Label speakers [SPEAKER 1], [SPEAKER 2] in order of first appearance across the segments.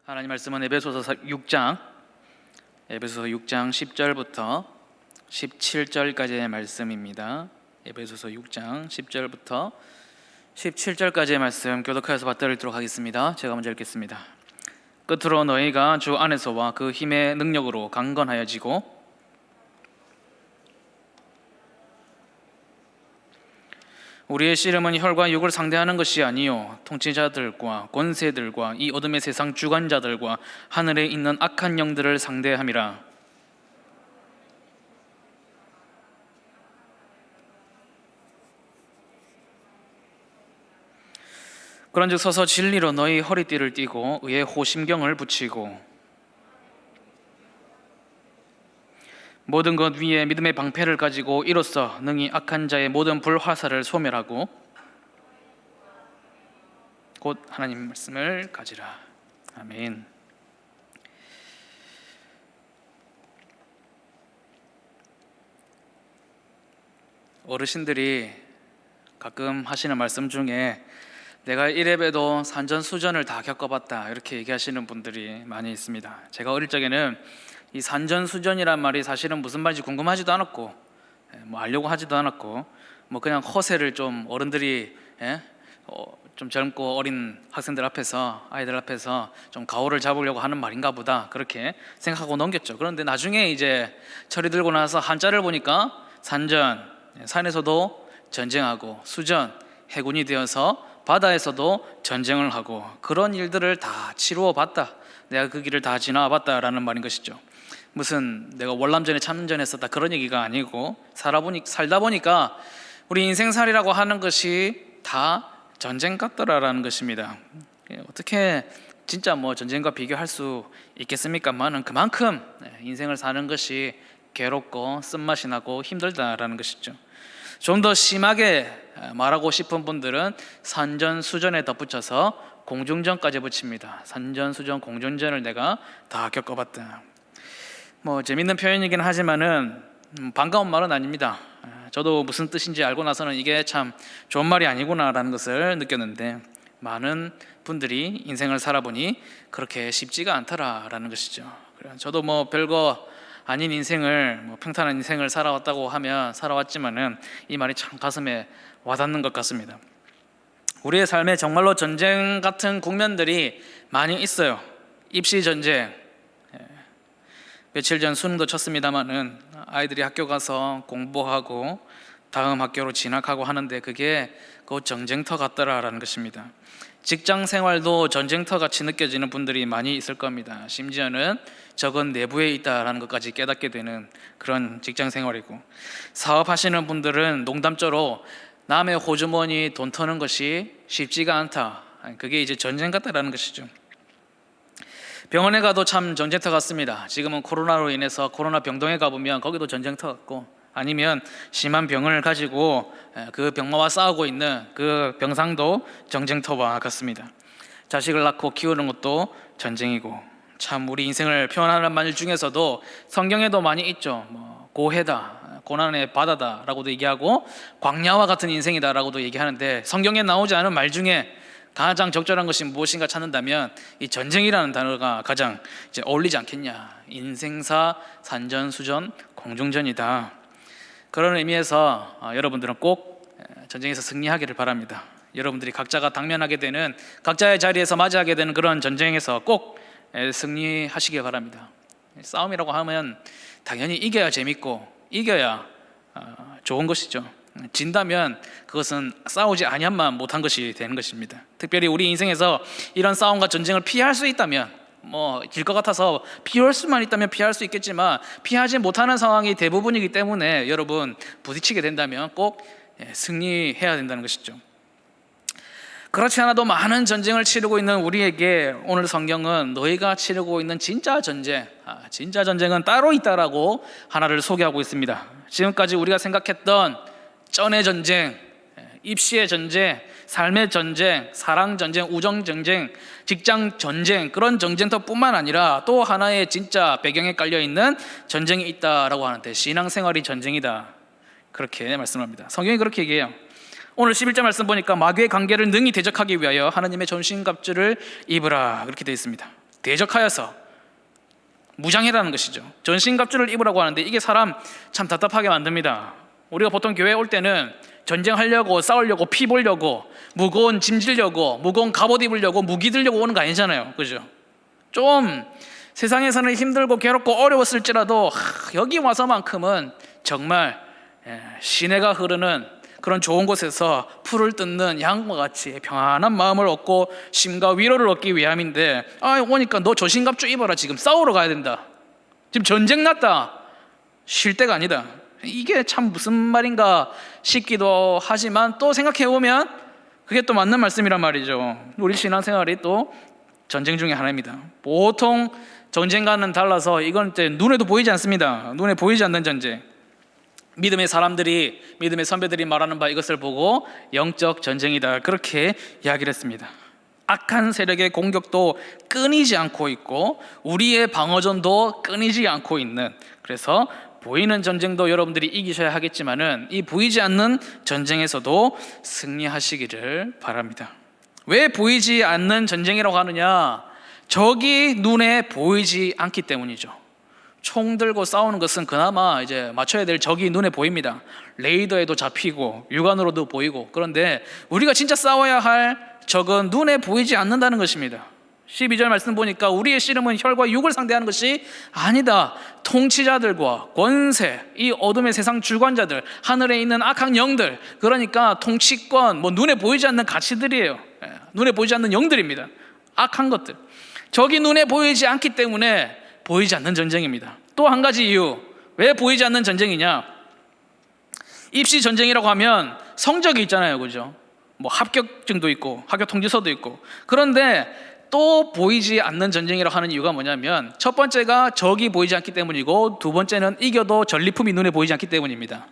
[SPEAKER 1] 하나님 말씀은 에베소서 6장 10절부터 17절까지의 말씀입니다. 에베소서 6장 10절부터 17절까지의 말씀 교독하여서 받들도록 하겠습니다. 제가 먼저 읽겠습니다. 끝으로 너희가 주 안에서와 그 힘의 능력으로 강건하여지고 우리의 씨름은 혈과 육을 상대하는 것이 아니요 통치자들과 권세들과 이 어둠의 세상 주관자들과 하늘에 있는 악한 영들을 상대함이라. 그런즉 서서 진리로 너희 허리띠를 띠고 의의 호심경을 붙이고 모든 것 위에 믿음의 방패를 가지고 이로써 능히 악한 자의 모든 불화살을 소멸하고 곧 하나님 말씀을 가지라. 아멘. 어르신들이 가끔 하시는 말씀 중에 내가 이래봬도 산전수전을 다 겪어봤다 이렇게 얘기하시는 분들이 많이 있습니다. 제가 어릴 적에는 이 산전수전이란 말이 사실은 무슨 말인지 궁금하지도 않았고 알려고 하지도 않았고 그냥 허세를 좀 어른들이 좀 젊고 어린 학생들 앞에서 아이들 앞에서 좀 가오를 잡으려고 하는 말인가 보다 그렇게 생각하고 넘겼죠. 그런데 나중에 이제 철이 들고 나서 한자를 보니까 산전, 산에서도 전쟁하고 수전, 해군이 되어서 바다에서도 전쟁을 하고 그런 일들을 다 치루어 봤다, 내가 그 길을 다 지나와 봤다라는 말인 것이죠. 무슨 내가 월남전에 참전했었다 그런 얘기가 아니고 살다 보니까 우리 인생살이라고 하는 것이 다 전쟁 같더라라는 것입니다. 어떻게 진짜 전쟁과 비교할 수 있겠습니까만은 그만큼 인생을 사는 것이 괴롭고 쓴맛이 나고 힘들다라는 것이죠. 좀 더 심하게 말하고 싶은 분들은 산전수전에 덧붙여서 공중전까지 붙입니다. 산전수전 공중전을 내가 다 겪어봤다. 재밌는 표현이긴 하지만은 반가운 말은 아닙니다. 저도 무슨 뜻인지 알고 나서는 이게 참 좋은 말이 아니구나라는 것을 느꼈는데 많은 분들이 인생을 살아보니 그렇게 쉽지가 않더라라는 것이죠. 저도 별거 아닌 인생을 평탄한 인생을 살아왔다고 하면 살아왔지만은 이 말이 참 가슴에 와닿는 것 같습니다. 우리의 삶에 정말로 전쟁 같은 국면들이 많이 있어요. 입시 전쟁, 며칠 전 수능도 쳤습니다마는 아이들이 학교 가서 공부하고 다음 학교로 진학하고 하는데 그게 그 전쟁터 같더라라는 것입니다. 직장 생활도 전쟁터 같이 느껴지는 분들이 많이 있을 겁니다. 심지어는 적은 내부에 있다라는 것까지 깨닫게 되는 그런 직장 생활이고, 사업하시는 분들은 농담조로 남의 호주머니 돈 터는 것이 쉽지가 않다, 그게 이제 전쟁 같다라는 것이죠. 병원에 가도 참 전쟁터 같습니다. 지금은 코로나로 인해서 코로나 병동에 가보면 거기도 전쟁터 같고, 아니면 심한 병을 가지고 그 병마와 싸우고 있는 그 병상도 전쟁터와 같습니다. 자식을 낳고 키우는 것도 전쟁이고, 참 우리 인생을 표현하는 말 중에서도 성경에도 많이 있죠. 고해다, 고난의 바다다 라고도 얘기하고 광야와 같은 인생이다 라고도 얘기하는데, 성경에 나오지 않은 말 중에 가장 적절한 것이 무엇인가 찾는다면 이 전쟁이라는 단어가 가장 어울리지 않겠냐. 인생사 산전수전 공중전이다. 그런 의미에서 여러분들은 꼭 전쟁에서 승리하기를 바랍니다. 여러분들이 각자가 당면하게 되는, 각자의 자리에서 맞이하게 되는 그런 전쟁에서 꼭 승리하시기 바랍니다. 싸움이라고 하면 당연히 이겨야 재밌고 이겨야 좋은 것이죠. 진다면 그것은 싸우지 아니한만 못한 것이 되는 것입니다. 특별히 우리 인생에서 이런 싸움과 전쟁을 피할 수 있다면, 질 것 같아서 피할 수만 있다면 피할 수 있겠지만 피하지 못하는 상황이 대부분이기 때문에 여러분 부딪히게 된다면 꼭 승리해야 된다는 것이죠. 그렇지 않아도 많은 전쟁을 치르고 있는 우리에게 오늘 성경은 너희가 치르고 있는 진짜 전쟁, 진짜 전쟁은 따로 있다라고 하나를 소개하고 있습니다. 지금까지 우리가 생각했던 쩐의 전쟁, 입시의 전쟁, 삶의 전쟁, 사랑 전쟁, 우정 전쟁, 직장 전쟁, 그런 전쟁터뿐만 아니라 또 하나의 진짜 배경에 깔려있는 전쟁이 있다라고 하는데, 신앙생활이 전쟁이다, 그렇게 말씀합니다. 성경이 그렇게 얘기해요. 오늘 11절 말씀 보니까 마귀의 관계를 능히 대적하기 위하여 하나님의 전신갑주를 입으라, 그렇게 되어 있습니다. 대적하여서 무장해라는 것이죠. 전신갑주를 입으라고 하는데 이게 사람 참 답답하게 만듭니다. 우리가 보통 교회에 올 때는 전쟁하려고, 싸우려고, 피 보려고, 무거운 짐 지려고, 무거운 갑옷 입으려고, 무기 들려고 오는 거 아니잖아요. 그죠? 좀 세상에서는 힘들고 괴롭고 어려웠을지라도 여기 와서만큼은 정말 시내가 흐르는 그런 좋은 곳에서 풀을 뜯는 양과 같이 평안한 마음을 얻고 심과 위로를 얻기 위함인데, 오니까 너 전신갑주 입어라, 지금 싸우러 가야 된다, 지금 전쟁 났다, 쉴 때가 아니다. 이게 참 무슨 말인가 싶기도 하지만 또 생각해보면 그게 또 맞는 말씀이란 말이죠. 우리 신앙생활이 또 전쟁 중에 하나입니다. 보통 전쟁과는 달라서 이건 이제 눈에도 보이지 않습니다. 눈에 보이지 않는 전쟁. 믿음의 사람들이, 믿음의 선배들이 말하는 바 이것을 보고 영적 전쟁이다, 그렇게 이야기를 했습니다. 악한 세력의 공격도 끊이지 않고 있고 우리의 방어전도 끊이지 않고 있는, 그래서 보이는 전쟁도 여러분들이 이기셔야 하겠지만은 이 보이지 않는 전쟁에서도 승리하시기를 바랍니다. 왜 보이지 않는 전쟁이라고 하느냐? 적이 눈에 보이지 않기 때문이죠. 총 들고 싸우는 것은 그나마 이제 맞춰야 될 적이 눈에 보입니다. 레이더에도 잡히고 육안으로도 보이고. 그런데 우리가 진짜 싸워야 할 적은 눈에 보이지 않는다는 것입니다. 12절 말씀 보니까 우리의 씨름은 혈과 육을 상대하는 것이 아니다. 통치자들과 권세, 이 어둠의 세상 주관자들, 하늘에 있는 악한 영들, 그러니까 통치권, 눈에 보이지 않는 가치들이에요. 눈에 보이지 않는 영들입니다. 악한 것들. 적이 눈에 보이지 않기 때문에 보이지 않는 전쟁입니다. 또 한 가지 이유, 왜 보이지 않는 전쟁이냐? 입시 전쟁이라고 하면 성적이 있잖아요, 그죠? 합격증도 있고 합격 통지서도 있고. 그런데 또 보이지 않는 전쟁이라고 하는 이유가 뭐냐면, 첫 번째가 적이 보이지 않기 때문이고, 두 번째는 이겨도 전리품이 눈에 보이지 않기 때문입니다.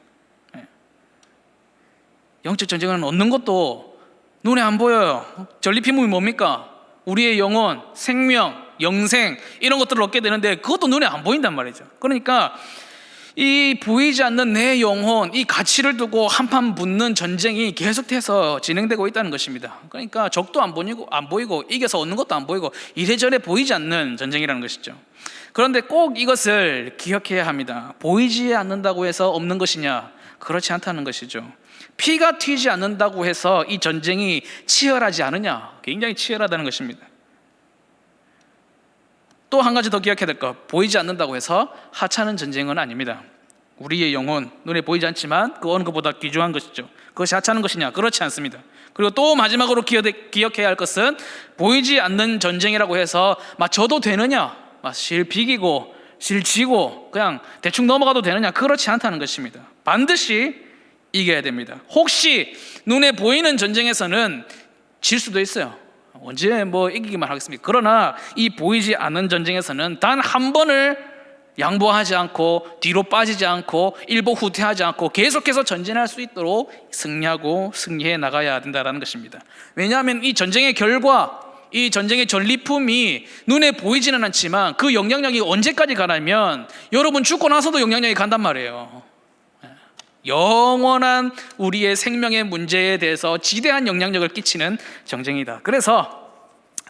[SPEAKER 1] 영적 전쟁은 얻는 것도 눈에 안 보여요. 전리품이 뭡니까? 우리의 영혼, 생명, 영생, 이런 것들을 얻게 되는데 그것도 눈에 안 보인단 말이죠. 그러니까 이 보이지 않는 내 영혼, 이 가치를 두고 한판 붙는 전쟁이 계속해서 진행되고 있다는 것입니다. 그러니까 적도 안 보이고 이겨서 얻는 것도 안 보이고 이래저래 보이지 않는 전쟁이라는 것이죠. 그런데 꼭 이것을 기억해야 합니다. 보이지 않는다고 해서 없는 것이냐? 그렇지 않다는 것이죠. 피가 튀지 않는다고 해서 이 전쟁이 치열하지 않으냐? 굉장히 치열하다는 것입니다. 또 한 가지 더 기억해야 될 것, 보이지 않는다고 해서 하찮은 전쟁은 아닙니다. 우리의 영혼, 눈에 보이지 않지만 그 어느 것보다 귀중한 것이죠. 그것이 하찮은 것이냐? 그렇지 않습니다. 그리고 또 마지막으로 기억해야 할 것은, 보이지 않는 전쟁이라고 해서 져도 되느냐? 실 비기고 실 지고 그냥 대충 넘어가도 되느냐? 그렇지 않다는 것입니다. 반드시 이겨야 됩니다. 혹시 눈에 보이는 전쟁에서는 질 수도 있어요. 언제 이기기만 하겠습니까? 그러나 이 보이지 않는 전쟁에서는 단 한 번을 양보하지 않고 뒤로 빠지지 않고 일보 후퇴하지 않고 계속해서 전진할 수 있도록 승리해 나가야 된다는 것입니다. 왜냐하면 이 전쟁의 결과, 이 전쟁의 전리품이 눈에 보이지는 않지만 그 영향력이 언제까지 가냐면 여러분 죽고 나서도 영향력이 간단 말이에요. 영원한 우리의 생명의 문제에 대해서 지대한 영향력을 끼치는 전쟁이다. 그래서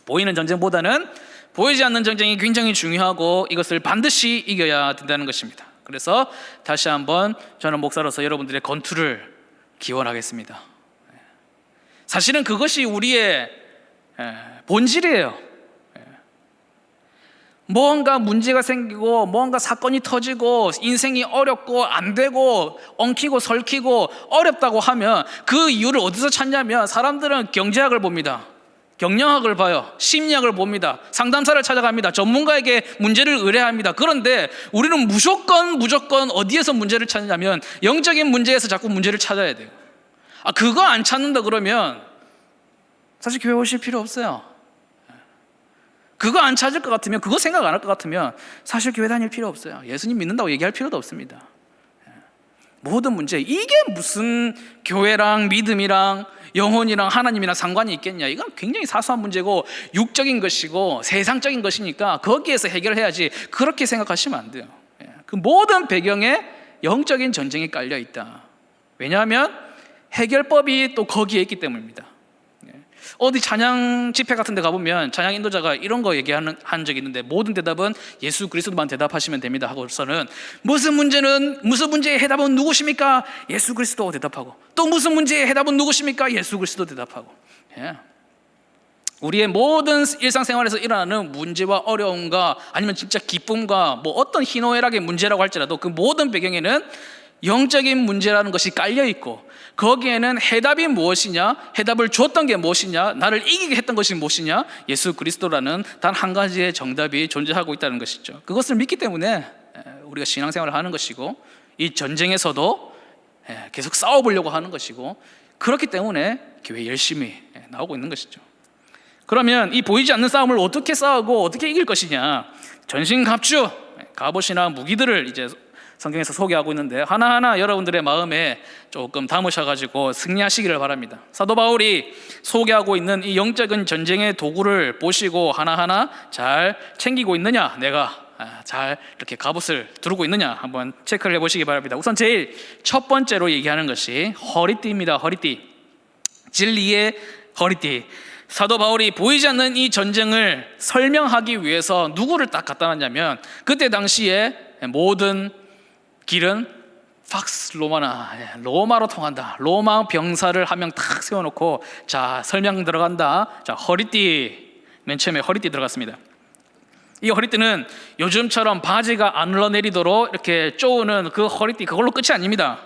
[SPEAKER 1] 보이는 전쟁보다는 보이지 않는 전쟁이 굉장히 중요하고 이것을 반드시 이겨야 된다는 것입니다. 그래서 다시 한번 저는 목사로서 여러분들의 건투를 기원하겠습니다. 사실은 그것이 우리의 본질이에요. 뭔가 문제가 생기고 뭔가 사건이 터지고 인생이 어렵고 안 되고 엉키고 설키고 어렵다고 하면 그 이유를 어디서 찾냐면, 사람들은 경제학을 봅니다. 경영학을 봐요. 심리학을 봅니다. 상담사를 찾아갑니다. 전문가에게 문제를 의뢰합니다. 그런데 우리는 무조건 어디에서 문제를 찾느냐면 영적인 문제에서 자꾸 문제를 찾아야 돼요. 그거 안 찾는다 그러면 사실 교회 오실 필요 없어요. 그거 안 찾을 것 같으면, 그거 생각 안 할 것 같으면 사실 교회 다닐 필요 없어요. 예수님 믿는다고 얘기할 필요도 없습니다. 모든 문제, 이게 무슨 교회랑 믿음이랑 영혼이랑 하나님이랑 상관이 있겠냐? 이건 굉장히 사소한 문제고 육적인 것이고 세상적인 것이니까 거기에서 해결해야지, 그렇게 생각하시면 안 돼요. 그 모든 배경에 영적인 전쟁이 깔려 있다. 왜냐하면 해결법이 또 거기에 있기 때문입니다. 어디 찬양 집회 같은 데 가보면 찬양 인도자가 이런 거 한 적이 있는데, 모든 대답은 예수 그리스도만 대답하시면 됩니다 하고서는 무슨 문제의 해답은 누구십니까? 예수 그리스도 대답하고, 또 무슨 문제의 해답은 누구십니까? 예수 그리스도 대답하고. 우리의 모든 일상생활에서 일어나는 문제와 어려움과 아니면 진짜 기쁨과 뭐 어떤 희노애락의 문제라고 할지라도 그 모든 배경에는 영적인 문제라는 것이 깔려있고, 거기에는 해답이 무엇이냐, 해답을 줬던 게 무엇이냐, 나를 이기게 했던 것이 무엇이냐, 예수 그리스도라는 단 한 가지의 정답이 존재하고 있다는 것이죠. 그것을 믿기 때문에 우리가 신앙생활을 하는 것이고, 이 전쟁에서도 계속 싸워보려고 하는 것이고, 그렇기 때문에 교회에 열심히 나오고 있는 것이죠. 그러면 이 보이지 않는 싸움을 어떻게 싸우고 어떻게 이길 것이냐, 전신갑주, 갑옷이나 무기들을 이제 성경에서 소개하고 있는데, 하나하나 여러분들의 마음에 조금 담으셔가지고 승리하시기를 바랍니다. 사도 바울이 소개하고 있는 이 영적인 전쟁의 도구를 보시고 하나하나 잘 챙기고 있느냐, 내가 잘 이렇게 갑옷을 두르고 있느냐 한번 체크를 해보시기 바랍니다. 우선 제일 첫 번째로 얘기하는 것이 허리띠입니다. 허리띠, 진리의 허리띠. 사도 바울이 보이지 않는 이 전쟁을 설명하기 위해서 누구를 딱 갖다 놨냐면, 그때 당시에 모든 길은 팍스 로마나, 로마로 통한다. 로마 병사를 한 명 탁 세워놓고, 자, 설명 들어간다. 자, 허리띠. 맨 처음에 허리띠 들어갔습니다. 이 허리띠는 요즘처럼 바지가 안 흘러내리도록 이렇게 쪼우는 그 허리띠, 그걸로 끝이 아닙니다.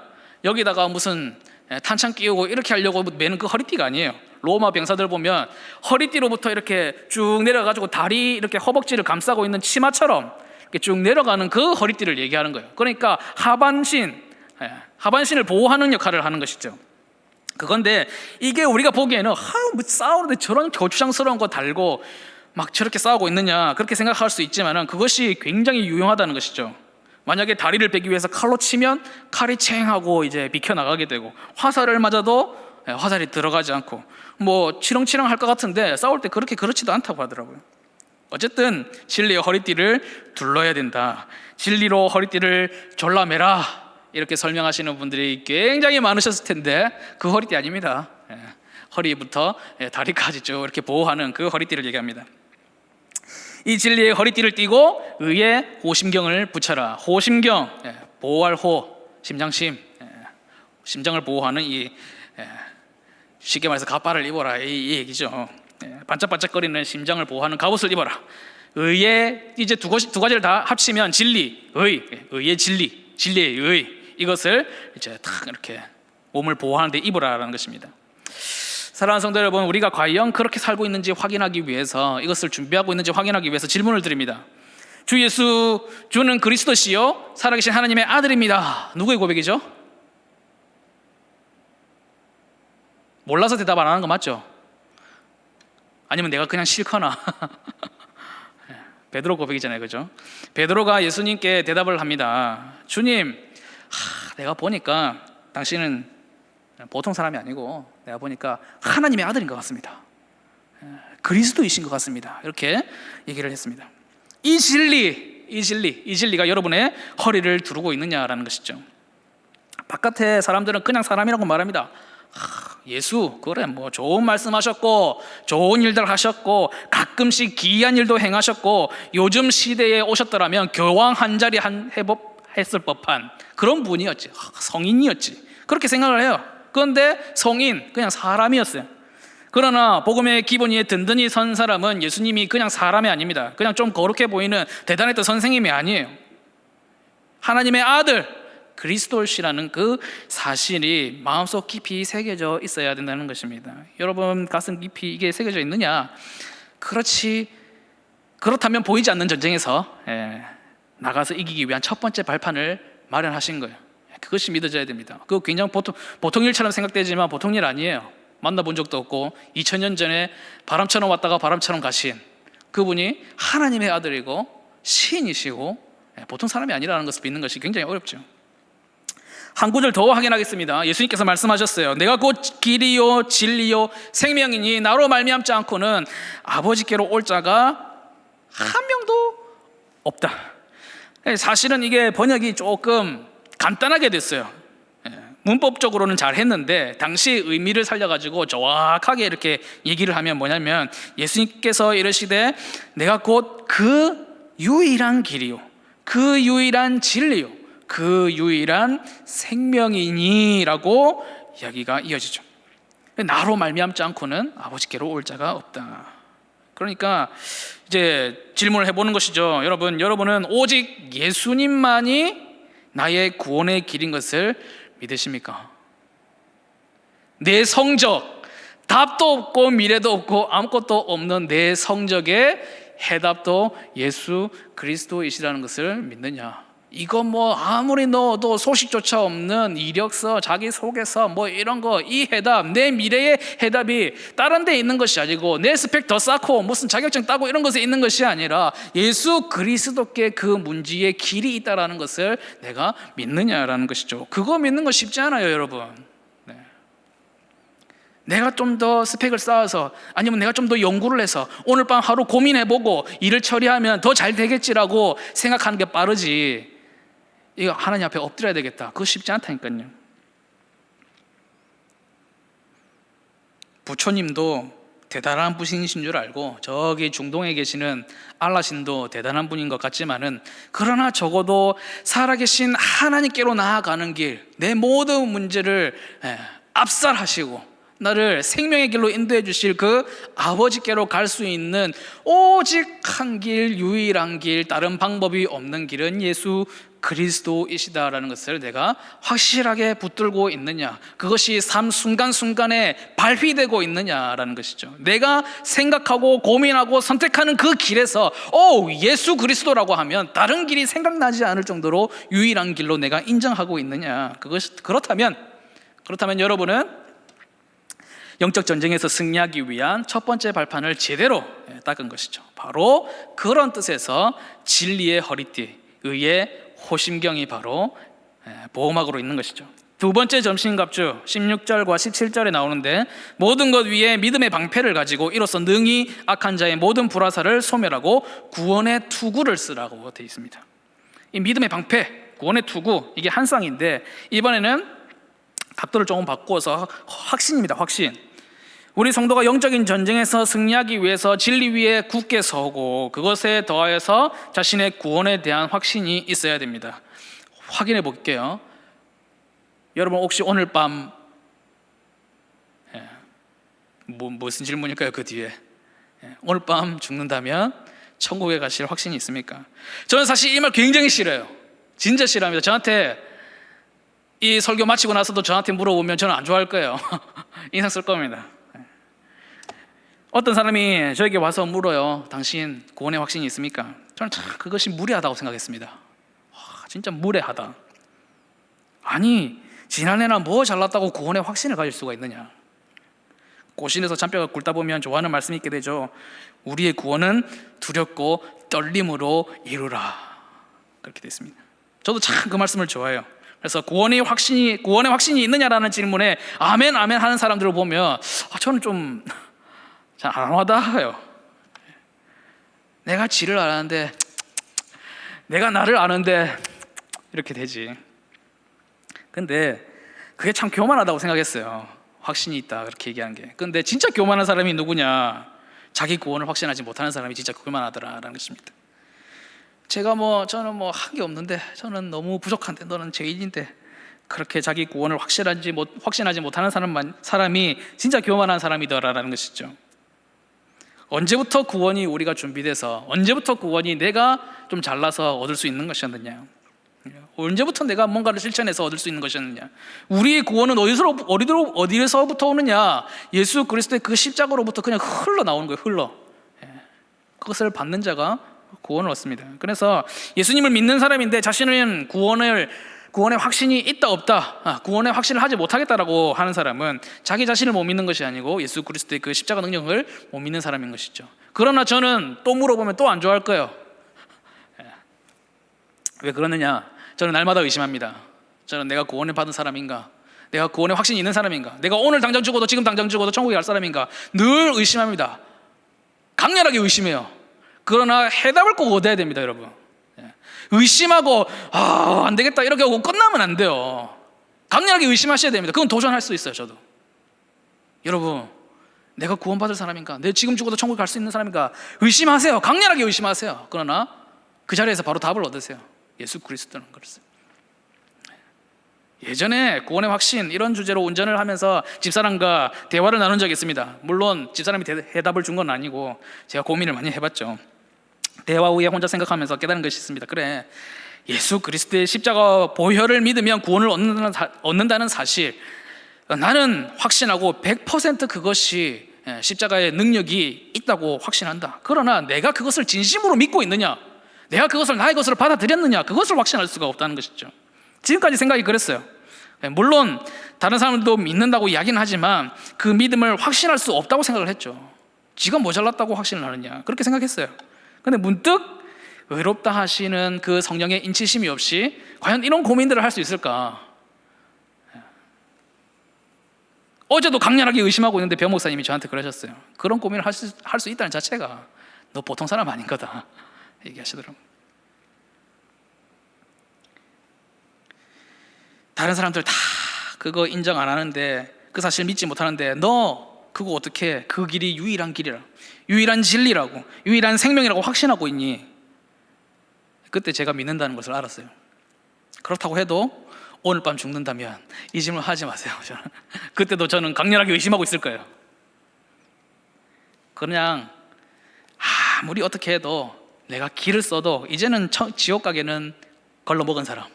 [SPEAKER 1] 여기다가 무슨 탄창 끼우고 이렇게 하려고 매는 그 허리띠가 아니에요. 로마 병사들 보면 허리띠로부터 이렇게 쭉 내려가지고 다리, 이렇게 허벅지를 감싸고 있는 치마처럼 쭉 내려가는 그 허리띠를 얘기하는 거예요. 그러니까 하반신을 보호하는 역할을 하는 것이죠. 그건데 이게 우리가 보기에는 뭐 싸우는데 저런 고추장스러운 거 달고 막 저렇게 싸우고 있느냐, 그렇게 생각할 수 있지만 그것이 굉장히 유용하다는 것이죠. 만약에 다리를 베기 위해서 칼로 치면 칼이 챙하고 이제 비켜나가게 되고, 화살을 맞아도 화살이 들어가지 않고, 뭐 치렁치렁 할 것 같은데 싸울 때 그렇지도 않다고 하더라고요. 어쨌든 진리의 허리띠를 둘러야 된다. 진리로 허리띠를 졸라매라, 이렇게 설명하시는 분들이 굉장히 많으셨을 텐데 그 허리띠 아닙니다. 허리부터 다리까지 쭉 이렇게 보호하는 그 허리띠를 얘기합니다. 이 진리의 허리띠를 띠고 의의 호심경을 붙여라. 호심경, 보호할 호, 심장심, 심장을 보호하는 이 쉽게 말해서 갑바를 입어라, 이 얘기죠. 반짝반짝거리는 심장을 보호하는 갑옷을 입어라. 의의, 이제 두 가지를 다 합치면 진리, 의의 진리, 진리의 의, 이것을 이제 탁 이렇게 몸을 보호하는 데 입으라라는 것입니다. 사랑하는 성도 여러분, 우리가 과연 그렇게 살고 있는지 확인하기 위해서, 이것을 준비하고 있는지 확인하기 위해서 질문을 드립니다. 주 예수, 주는 그리스도시요 살아계신 하나님의 아들입니다. 누구의 고백이죠? 몰라서 대답 안 하는 거 맞죠? 아니면 내가 그냥 싫거나 베드로 고백이잖아요, 그죠? 베드로가 예수님께 대답을 합니다. 주님, 내가 보니까 당신은 보통 사람이 아니고 내가 보니까 하나님의 아들인 것 같습니다. 그리스도이신 것 같습니다. 이렇게 얘기를 했습니다. 이 진리가 여러분의 허리를 두르고 있느냐라는 것이죠. 바깥에 사람들은 그냥 사람이라고 말합니다. 예수, 그래 뭐 좋은 말씀하셨고 좋은 일들 하셨고 가끔씩 기이한 일도 행하셨고 요즘 시대에 오셨더라면 교황 한 자리 했을 법한 그런 분이었지, 성인이었지, 그렇게 생각을 해요. 그런데 성인, 그냥 사람이었어요. 그러나 복음의 기본 위에 든든히 선 사람은 예수님이 그냥 사람이 아닙니다. 그냥 좀 거룩해 보이는 대단했던 선생님이 아니에요. 하나님의 아들 그리스도시라는 그 사실이 마음속 깊이 새겨져 있어야 된다는 것입니다. 여러분 가슴 깊이 이게 새겨져 있느냐? 그렇다면 보이지 않는 전쟁에서 나가서 이기기 위한 첫 번째 발판을 마련하신 거예요. 그것이 믿어져야 됩니다. 그거 굉장히 보통 일처럼 생각되지만 보통 일 아니에요. 만나본 적도 없고 2000년 전에 바람처럼 왔다가 바람처럼 가신 그분이 하나님의 아들이고 시인이시고 보통 사람이 아니라는 것을 믿는 것이 굉장히 어렵죠. 한 구절 더 확인하겠습니다. 예수님께서 말씀하셨어요. 내가 곧 길이요 진리요 생명이니 나로 말미암지 않고는 아버지께로 올 자가 한 명도 없다. 사실은 이게 번역이 조금 간단하게 됐어요. 문법적으로는 잘 했는데 당시의 의미를 살려가지고 정확하게 이렇게 얘기를 하면 뭐냐면, 예수님께서 이르시되 내가 곧 그 유일한 길이요 그 유일한 진리요 그 유일한 생명이니 라고 이야기가 이어지죠. 나로 말미암지 않고는 아버지께로 올 자가 없다. 그러니까 이제 질문을 해보는 것이죠. 여러분은 오직 예수님만이 나의 구원의 길인 것을 믿으십니까? 내 성적, 답도 없고 미래도 없고 아무것도 없는 내 성적의 해답도 예수 그리스도이시라는 것을 믿느냐? 이거 뭐 아무리 넣어도 소식조차 없는 이력서, 자기소개서 뭐 이런 거, 이 해답, 내 미래의 해답이 다른 데 있는 것이 아니고 내 스펙 더 쌓고 무슨 자격증 따고 이런 것에 있는 것이 아니라 예수 그리스도께 그 문제의 길이 있다라는 것을 내가 믿느냐라는 것이죠. 그거 믿는 거 쉽지 않아요, 여러분. 네. 내가 좀 더 스펙을 쌓아서, 아니면 내가 좀 더 연구를 해서 오늘 밤 하루 고민해보고 일을 처리하면 더 잘 되겠지라고 생각하는 게 빠르지, 이거 하나님 앞에 엎드려야 되겠다, 그거 쉽지 않다니까요. 부처님도 대단한 분이신 줄 알고 저기 중동에 계시는 알라신도 대단한 분인 것 같지만은, 그러나 적어도 살아계신 하나님께로 나아가는 길, 내 모든 문제를 압살하시고 나를 생명의 길로 인도해 주실 그 아버지께로 갈 수 있는 오직 한 길, 유일한 길, 다른 방법이 없는 길은 예수 그리스도이시다라는 것을 내가 확실하게 붙들고 있느냐, 그것이 삶 순간순간에 발휘되고 있느냐라는 것이죠. 내가 생각하고 고민하고 선택하는 그 길에서 예수 그리스도라고 하면 다른 길이 생각나지 않을 정도로 유일한 길로 내가 인정하고 있느냐. 그렇다면 여러분은 영적 전쟁에서 승리하기 위한 첫 번째 발판을 제대로 닦은 것이죠. 바로 그런 뜻에서 진리의 허리띠, 의의 호심경이 바로 보호막으로 있는 것이죠. 두 번째 점심갑주 16절과 17절에 나오는데, 모든 것 위에 믿음의 방패를 가지고 이로써 능히 악한 자의 모든 불화살을 소멸하고 구원의 투구를 쓰라고 되어 있습니다. 이 믿음의 방패, 구원의 투구, 이게 한 쌍인데 이번에는 각도를 조금 바꾸어서 확신입니다. 확신. 우리 성도가 영적인 전쟁에서 승리하기 위해서 진리 위에 굳게 서고 그것에 더하여서 자신의 구원에 대한 확신이 있어야 됩니다. 확인해 볼게요. 여러분 혹시 오늘 밤 무슨 질문일까요? 그 뒤에 오늘 밤 죽는다면 천국에 가실 확신이 있습니까? 저는 사실 이 말 굉장히 싫어요. 진짜 싫어합니다. 저한테 이 설교 마치고 나서도 저한테 물어보면 저는 안 좋아할 거예요. 인상 쓸 겁니다. 어떤 사람이 저에게 와서 물어요. 당신 구원의 확신이 있습니까? 저는 참 그것이 무례하다고 생각했습니다. 진짜 무례하다. 아니, 지난해나 뭐 잘났다고 구원의 확신을 가질 수가 있느냐. 고신에서 잔뼈가 굵다 보면 좋아하는 말씀이 있게 되죠. 우리의 구원은 두렵고 떨림으로 이루라. 그렇게 되어 있습니다. 저도 참 그 말씀을 좋아해요. 그래서 구원의 확신이 있느냐라는 질문에 아멘 아멘 하는 사람들을 보면 저는 좀 잘 안 와닿아요. 내가 지를 아는데, 내가 나를 아는데 이렇게 되지. 근데 그게 참 교만하다고 생각했어요. 확신이 있다 그렇게 얘기하는 게. 근데 진짜 교만한 사람이 누구냐? 자기 구원을 확신하지 못하는 사람이 진짜 교만하더라라는 것입니다. 저는 한 게 없는데, 저는 너무 부족한데, 너는 죄인인데, 그렇게 자기 구원을 확신하지 못하는 사람이 진짜 교만한 사람이더라라는 것이죠. 언제부터 구원이 우리가 준비돼서, 언제부터 구원이 내가 좀 잘나서 얻을 수 있는 것이었느냐? 언제부터 내가 뭔가를 실천해서 얻을 수 있는 것이었느냐? 우리의 구원은 어디서부터 오느냐? 예수 그리스도의 그 십자가로부터 그냥 흘러나오는 거예요. 흘러. 그것을 받는 자가 구원을 얻습니다. 그래서 예수님을 믿는 사람인데 자신은 구원의 확신이 있다 없다, 구원의 확신을 하지 못하겠다라고 하는 사람은 자기 자신을 못 믿는 것이 아니고 예수 그리스도의 그 십자가 능력을 못 믿는 사람인 것이죠. 그러나 저는 또 물어보면 또 안 좋아할 거예요. 왜 그러느냐? 저는 날마다 의심합니다. 저는 내가 구원을 받은 사람인가? 내가 구원의 확신이 있는 사람인가? 내가 오늘 당장 죽어도, 지금 당장 죽어도 천국에 갈 사람인가? 늘 의심합니다. 강렬하게 의심해요. 그러나 해답을 꼭 얻어야 됩니다, 여러분. 의심하고 안 되겠다 이렇게 하고 끝나면 안 돼요. 강렬하게 의심하셔야 됩니다. 그건 도전할 수 있어요. 저도. 여러분, 내가 구원받을 사람인가? 내가 지금 죽어도 천국 갈 수 있는 사람인가? 의심하세요. 강렬하게 의심하세요. 그러나 그 자리에서 바로 답을 얻으세요. 예수 그리스도는 그랬어요. 예전에 구원의 확신 이런 주제로 운전을 하면서 집사람과 대화를 나눈 적이 있습니다. 물론 집사람이 해답을 준 건 아니고 제가 고민을 많이 해봤죠. 대화 후에 혼자 생각하면서 깨달은 것이 있습니다. 그래, 예수 그리스도의 십자가 보혈을 믿으면 구원을 얻는다는 사실, 나는 확신하고 100% 그것이 십자가의 능력이 있다고 확신한다. 그러나 내가 그것을 진심으로 믿고 있느냐, 내가 그것을 나의 것으로 받아들였느냐, 그것을 확신할 수가 없다는 것이죠. 지금까지 생각이 그랬어요. 물론 다른 사람들도 믿는다고 이야기는 하지만 그 믿음을 확신할 수 없다고 생각을 했죠. 지가 모자랐다고 확신을 하느냐, 그렇게 생각했어요. 근데 문득 의롭다 하시는 그 성령의 인치심이 없이 과연 이런 고민들을 할 수 있을까? 어제도 강렬하게 의심하고 있는데 변 목사님이 저한테 그러셨어요. 그런 고민을 할 수 있다는 자체가 너 보통 사람 아닌 거다 얘기하시더라고요. 다른 사람들 다 그거 인정 안 하는데, 그 사실 믿지 못하는데 너 그거 어떻게 그 길이 유일한 길이라, 유일한 진리라고, 유일한 생명이라고 확신하고 있니? 그때 제가 믿는다는 것을 알았어요. 그렇다고 해도 오늘 밤 죽는다면 이 질문 하지 마세요. 그때도 저는 강렬하게 의심하고 있을 거예요. 그냥 아무리 어떻게 해도 내가 길을 써도 이제는 지옥 가게는 걸러 먹은 사람,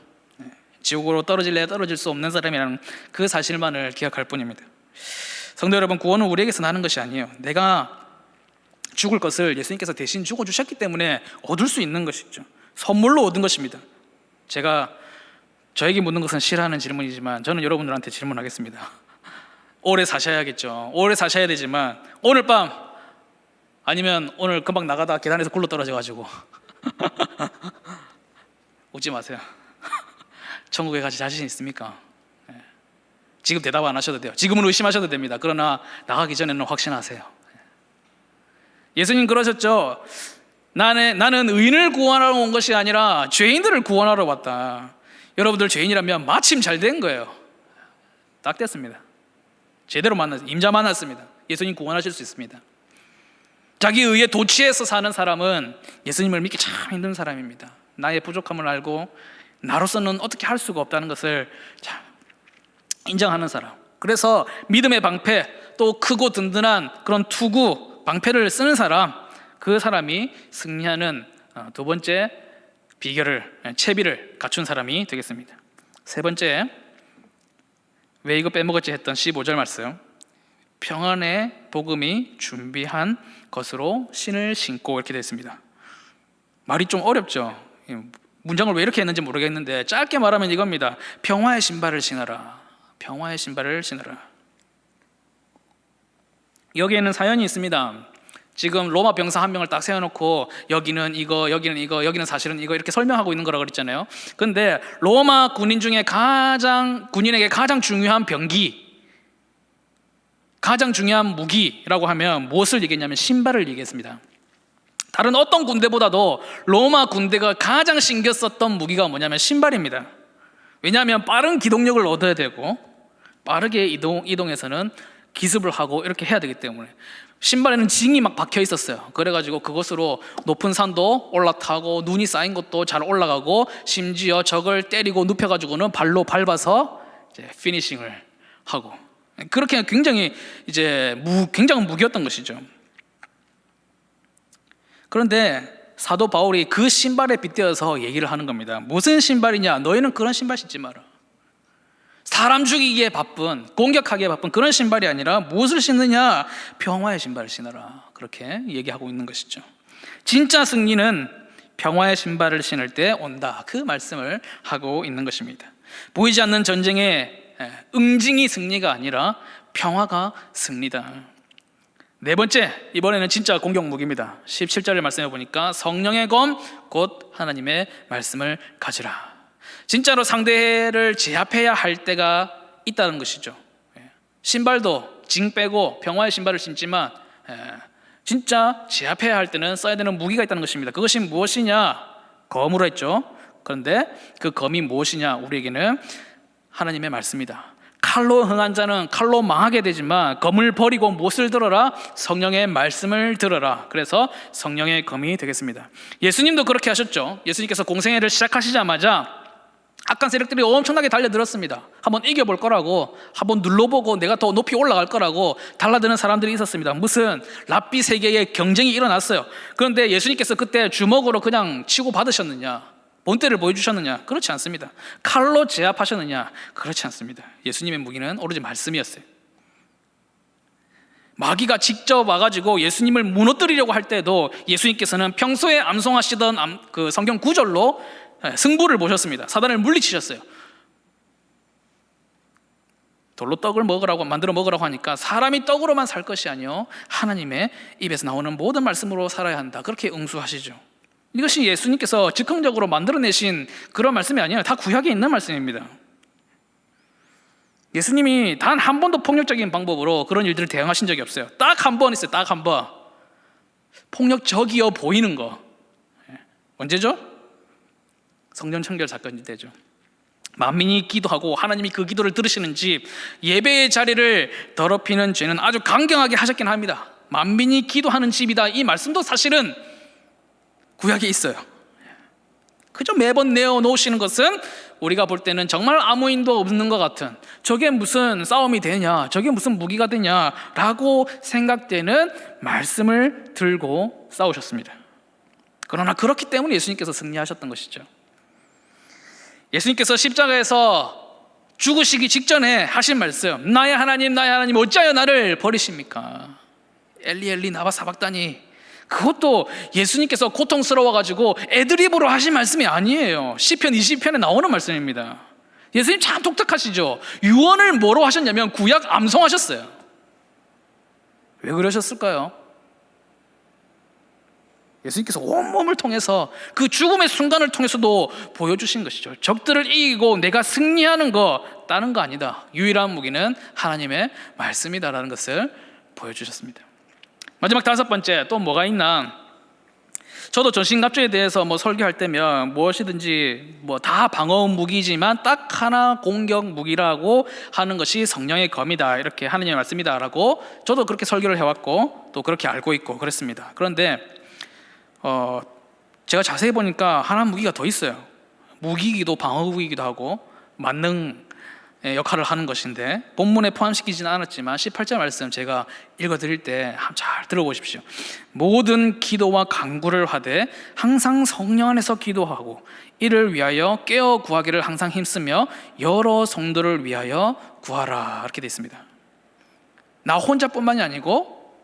[SPEAKER 1] 지옥으로 떨어질래 떨어질 수 없는 사람이라는 그 사실만을 기억할 뿐입니다. 성도 여러분, 구원은 우리에게서 나는 것이 아니에요. 내가 죽을 것을 예수님께서 대신 죽어주셨기 때문에 얻을 수 있는 것이죠. 선물로 얻은 것입니다. 제가 저에게 묻는 것은 싫어하는 질문이지만 저는 여러분들한테 질문하겠습니다. 오래 사셔야겠죠. 오래 사셔야 되지만 오늘 밤, 아니면 오늘 금방 나가다 계단에서 굴러 떨어져가지고 웃지 마세요. 천국에 가실 자신 있습니까? 지금 대답 안 하셔도 돼요. 지금은 의심하셔도 됩니다. 그러나 나가기 전에는 확신하세요. 예수님 그러셨죠. 나는 의인을 구원하러 온 것이 아니라 죄인들을 구원하러 왔다. 여러분들 죄인이라면 마침 잘 된 거예요. 딱 됐습니다. 제대로 임자 만났습니다. 예수님 구원하실 수 있습니다. 자기 의에 도취해서 사는 사람은 예수님을 믿기 참 힘든 사람입니다. 나의 부족함을 알고 나로서는 어떻게 할 수가 없다는 것을 인정하는 사람. 그래서 믿음의 방패, 또 크고 든든한 그런 투구, 방패를 쓰는 사람, 그 사람이 승리하는 두 번째 채비를 갖춘 사람이 되겠습니다. 세 번째, 왜 이거 빼먹었지 했던 15절 말씀, 평안의 복음이 준비한 것으로 신을 신고, 이렇게 되어 있습니다. 말이 좀 어렵죠. 문장을 왜 이렇게 했는지 모르겠는데 짧게 말하면 이겁니다. 평화의 신발을 신어라. 평화의 신발을 신어라. 여기에는 사연이 있습니다. 지금 로마 병사 한 명을 딱 세워놓고 여기는 이거, 여기는 이거, 여기는 사실은 이거, 이렇게 설명하고 있는 거라고 그랬잖아요. 근데 로마 군인 중에 군인에게 가장 중요한 병기, 가장 중요한 무기라고 하면 무엇을 얘기했냐면 신발을 얘기했습니다. 다른 어떤 군대보다도 로마 군대가 가장 신경 썼던 무기가 뭐냐면 신발입니다. 왜냐하면 빠른 기동력을 얻어야 되고 빠르게 이동해서는 기습을 하고 이렇게 해야 되기 때문에 신발에는 징이 막 박혀 있었어요. 그래가지고 그것으로 높은 산도 올라타고 눈이 쌓인 것도 잘 올라가고 심지어 적을 때리고 눕혀가지고는 발로 밟아서 이제 피니싱을 하고, 그렇게 굉장히 굉장한 무기였던 것이죠. 그런데 사도 바울이 그 신발에 빗대어서 얘기를 하는 겁니다. 무슨 신발이냐? 너희는 그런 신발 신지 마라. 사람 죽이기에 바쁜, 공격하기에 바쁜 그런 신발이 아니라 무엇을 신느냐? 평화의 신발을 신어라. 그렇게 얘기하고 있는 것이죠. 진짜 승리는 평화의 신발을 신을 때 온다. 그 말씀을 하고 있는 것입니다. 보이지 않는 전쟁의 응징이 승리가 아니라 평화가 승리다. 네 번째, 이번에는 진짜 공격 무기입니다. 17절을 말씀해 보니까 성령의 검 곧 하나님의 말씀을 가지라. 진짜로 상대를 제압해야 할 때가 있다는 것이죠. 신발도 징 빼고 평화의 신발을 신지만 진짜 제압해야 할 때는 써야 되는 무기가 있다는 것입니다. 그것이 무엇이냐? 검으로 했죠. 그런데 그 검이 무엇이냐? 우리에게는 하나님의 말씀이다. 칼로 흥한 자는 칼로 망하게 되지만 검을 버리고 무엇을 들어라? 성령의 말씀을 들어라. 그래서 성령의 검이 되겠습니다. 예수님도 그렇게 하셨죠. 예수님께서 공생애를 시작하시자마자 악한 세력들이 엄청나게 달려들었습니다. 한번 이겨볼 거라고, 한번 눌러보고 내가 더 높이 올라갈 거라고 달라드는 사람들이 있었습니다. 무슨 랍비 세계의 경쟁이 일어났어요. 그런데 예수님께서 그때 주먹으로 그냥 치고 받으셨느냐? 본때를 보여주셨느냐? 그렇지 않습니다. 칼로 제압하셨느냐? 그렇지 않습니다. 예수님의 무기는 오로지 말씀이었어요. 마귀가 직접 와가지고 예수님을 무너뜨리려고 할 때도 예수님께서는 평소에 암송하시던 그 성경 구절로 승부를 보셨습니다. 사단을 물리치셨어요. 돌로 떡을 먹으라고 만들어 먹으라고 하니까 사람이 떡으로만 살 것이 아니요 하나님의 입에서 나오는 모든 말씀으로 살아야 한다. 그렇게 응수하시죠. 이것이 예수님께서 즉흥적으로 만들어내신 그런 말씀이 아니에요. 다 구약에 있는 말씀입니다. 예수님이 단 한 번도 폭력적인 방법으로 그런 일들을 대응하신 적이 없어요. 딱 한 번 있어요. 딱 한 번. 폭력적이어 보이는 거. 언제죠? 성전 청결 사건이 되죠. 만민이 기도하고 하나님이 그 기도를 들으시는 집, 예배의 자리를 더럽히는 죄는 아주 강경하게 하셨긴 합니다. 만민이 기도하는 집이다. 이 말씀도 사실은 구약에 있어요. 그저 매번 내어놓으시는 것은 우리가 볼 때는 정말 아무 힘도 없는 것 같은, 저게 무슨 싸움이 되냐, 저게 무슨 무기가 되냐라고 생각되는 말씀을 들고 싸우셨습니다. 그러나 그렇기 때문에 예수님께서 승리하셨던 것이죠. 예수님께서 십자가에서 죽으시기 직전에 하신 말씀, 나의 하나님 어찌하여 나를 버리십니까? 엘리 엘리 나바 사박다니. 그것도 예수님께서 고통스러워가지고 애드립으로 하신 말씀이 아니에요. 시편 20편에 나오는 말씀입니다. 예수님 참 독특하시죠. 유언을 뭐로 하셨냐면 구약 암송하셨어요. 왜 그러셨을까요? 예수님께서 온몸을 통해서 그 죽음의 순간을 통해서도 보여주신 것이죠. 적들을 이기고 내가 승리하는 거 다른 거 아니다. 유일한 무기는 하나님의 말씀이다라는 것을 보여주셨습니다. 마지막 다섯 번째, 또 뭐가 있나? 저도 전신갑주에 대해서 설교할 때면 무엇이든지 다 방어 무기지만 딱 하나 공격 무기라고 하는 것이 성령의 검이다, 이렇게 하느님의 말씀이다라고 저도 그렇게 설교를 해왔고 또 그렇게 알고 있고 그랬습니다. 그런데 제가 자세히 보니까 하나 무기가 더 있어요. 무기이기도 방어 무기이기도 하고 만능 역할을 하는 것인데 본문에 포함시키지는 않았지만 18절 말씀 제가 읽어드릴 때 잘 들어보십시오. 모든 기도와 간구를 하되 항상 성령 안에서 기도하고 이를 위하여 깨어 구하기를 항상 힘쓰며 여러 성도를 위하여 구하라, 이렇게 되어 있습니다. 나 혼자뿐만이 아니고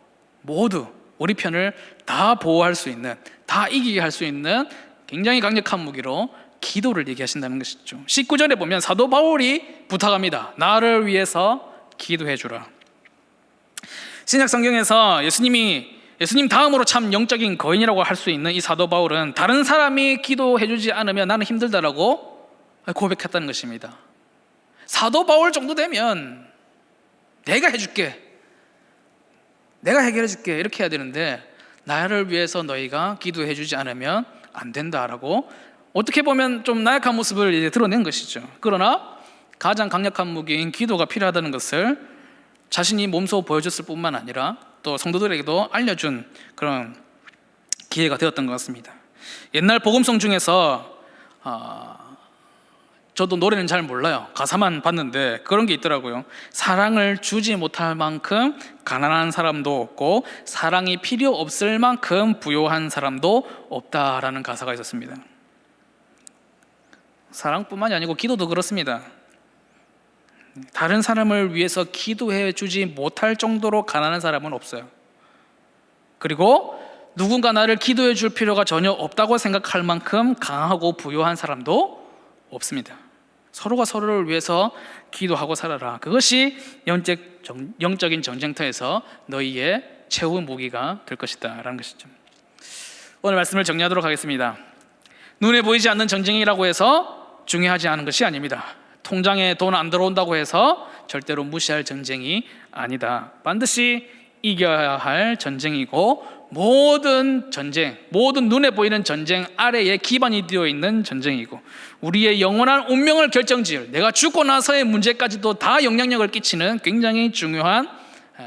[SPEAKER 1] 모두 우리 편을 다 보호할 수 있는, 다 이기게 할 수 있는 굉장히 강력한 무기로 기도를 얘기하신다는 것이죠. 19절에 보면 사도 바울이 부탁합니다. 나를 위해서 기도해 주라. 신약 성경에서 예수님 다음으로 참 영적인 거인이라고 할 수 있는 이 사도 바울은 다른 사람이 기도해 주지 않으면 나는 힘들다라고 고백했다는 것입니다. 사도 바울 정도 되면 내가 해줄게, 내가 해결해 줄게, 이렇게 해야 되는데 나를 위해서 너희가 기도해 주지 않으면 안 된다라고 어떻게 보면 좀 나약한 모습을 이제 드러낸 것이죠. 그러나 가장 강력한 무기인 기도가 필요하다는 것을 자신이 몸소 보여줬을 뿐만 아니라 또 성도들에게도 알려준 그런 기회가 되었던 것 같습니다. 옛날 복음송 중에서 저도 노래는 잘 몰라요. 가사만 봤는데 그런 게 있더라고요. 사랑을 주지 못할 만큼 가난한 사람도 없고 사랑이 필요 없을 만큼 부요한 사람도 없다라는 가사가 있었습니다. 사랑뿐만이 아니고 기도도 그렇습니다. 다른 사람을 위해서 기도해 주지 못할 정도로 가난한 사람은 없어요. 그리고 누군가 나를 기도해 줄 필요가 전혀 없다고 생각할 만큼 강하고 부유한 사람도 없습니다. 서로가 서로를 위해서 기도하고 살아라. 그것이 영적인 전쟁터에서 너희의 최후 무기가 될 것이다 라는 것이죠. 오늘 말씀을 정리하도록 하겠습니다. 눈에 보이지 않는 전쟁이라고 해서 중요하지 않은 것이 아닙니다. 통장에 돈 안 들어온다고 해서 절대로 무시할 전쟁이 아니다. 반드시 이겨야 할 전쟁이고 모든 전쟁, 모든 눈에 보이는 전쟁 아래에 기반이 되어 있는 전쟁이고, 우리의 영원한 운명을 결정지을, 내가 죽고 나서의 문제까지도 다 영향력을 끼치는 굉장히 중요한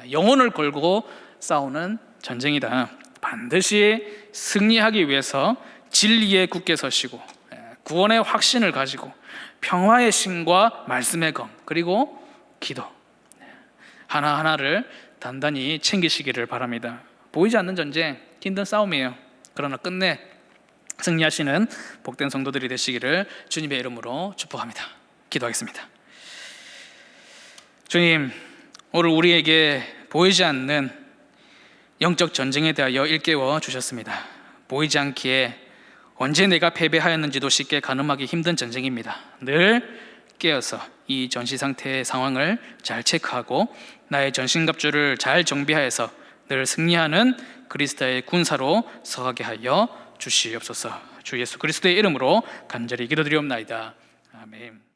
[SPEAKER 1] 영혼을 걸고 싸우는 전쟁이다. 반드시 승리하기 위해서 진리에 굳게 서시고 구원의 확신을 가지고 평화의 신과 말씀의 검, 그리고 기도 하나하나를 단단히 챙기시기를 바랍니다. 보이지 않는 전쟁, 힘든 싸움이에요. 그러나 끝내 승리하시는 복된 성도들이 되시기를 주님의 이름으로 축복합니다. 기도하겠습니다. 주님, 오늘 우리에게 보이지 않는 영적 전쟁에 대하여 일깨워 주셨습니다. 보이지 않기에 언제 내가 패배하였는지도 쉽게 가늠하기 힘든 전쟁입니다. 늘 깨어서 이 전시 상태의 상황을 잘 체크하고 나의 전신갑주를 잘 정비하여서 늘 승리하는 그리스도의 군사로 서가게 하여 주시옵소서. 주 예수 그리스도의 이름으로 간절히 기도드리옵나이다. 아멘.